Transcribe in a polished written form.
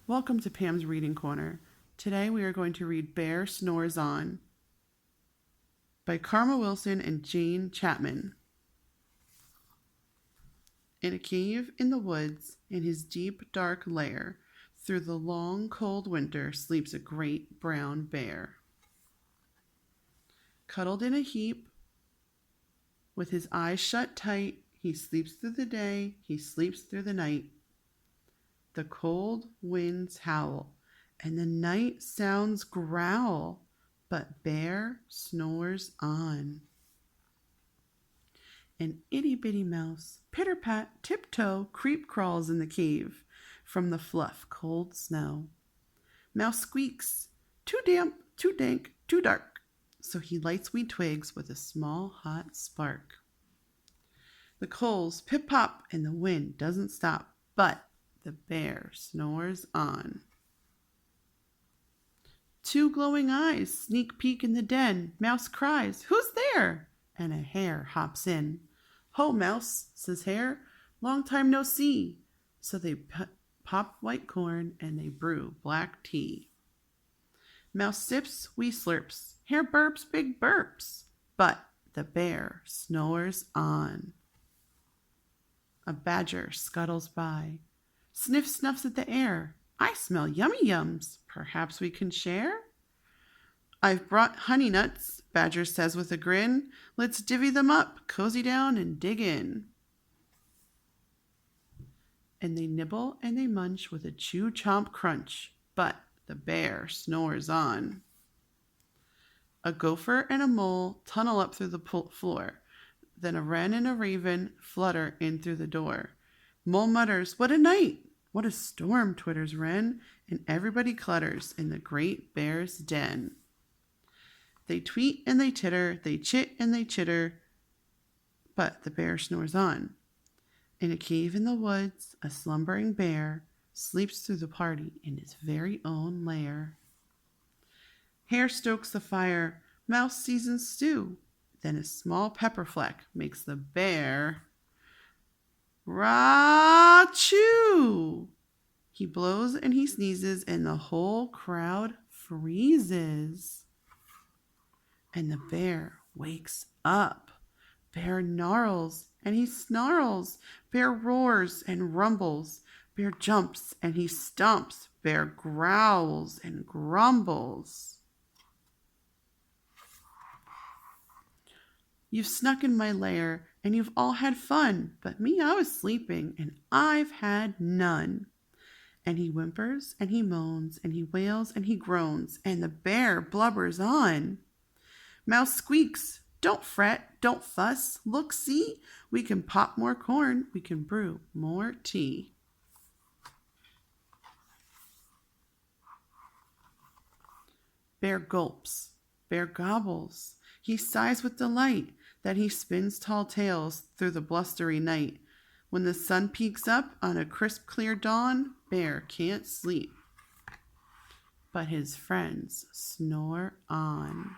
Welcome to Pam's Reading Corner. Today we are going to read Bear Snores On by Karma Wilson and Jane Chapman. In a cave in the woods, in his deep, dark lair, through the long, cold winter sleeps a great brown bear. Cuddled in a heap, with his eyes shut tight, he sleeps through the day, he sleeps through the night. The cold winds howl, and the night sounds growl, but Bear snores on. An itty-bitty mouse, pitter-pat, tiptoe, creep-crawls in the cave from the fluff, cold snow. Mouse squeaks, too damp, too dank, too dark, so he lights wee twigs with a small hot spark. The coals pip-pop and the wind doesn't stop, but the bear snores on. Two glowing eyes sneak peek in the den. Mouse cries, "Who's there?" And a hare hops in. "Ho, Mouse," says Hare, "long time no see." So they pop white corn and they brew black tea. Mouse sips, wee slurps. Hare burps, big burps. But the bear snores on. A badger scuttles by. Sniff snuffs at the air. "I smell yummy yums. Perhaps we can share?" "I've brought honey nuts," Badger says with a grin. "Let's divvy them up, cozy down, and dig in." And they nibble and they munch with a chew-chomp crunch, but the bear snores on. A gopher and a mole tunnel up through the floor. Then a wren and a raven flutter in through the door. Mole mutters, "What a night!" "What a storm!" twitters Wren, and everybody clutters in the great bear's den. They tweet and they titter, they chit and they chitter, but the bear snores on. In a cave in the woods, a slumbering bear sleeps through the party in his very own lair. Hare stokes the fire, Mouse seasons stew, then a small pepper fleck makes the bear Ra-choo! He blows and he sneezes and the whole crowd freezes. And the bear wakes up. Bear gnarls and he snarls. Bear roars and rumbles. Bear jumps and he stomps. Bear growls and grumbles. "You've snuck in my lair, and you've all had fun, but me, I was sleeping, and I've had none." And he whimpers, and he moans, and he wails, and he groans, and the bear blubbers on. Mouse squeaks, "Don't fret, don't fuss, look, see, we can pop more corn, we can brew more tea." Bear gulps, bear gobbles, he sighs with delight, that he spins tall tales through the blustery night. When the sun peeks up on a crisp, clear dawn, Bear can't sleep, but his friends snore on.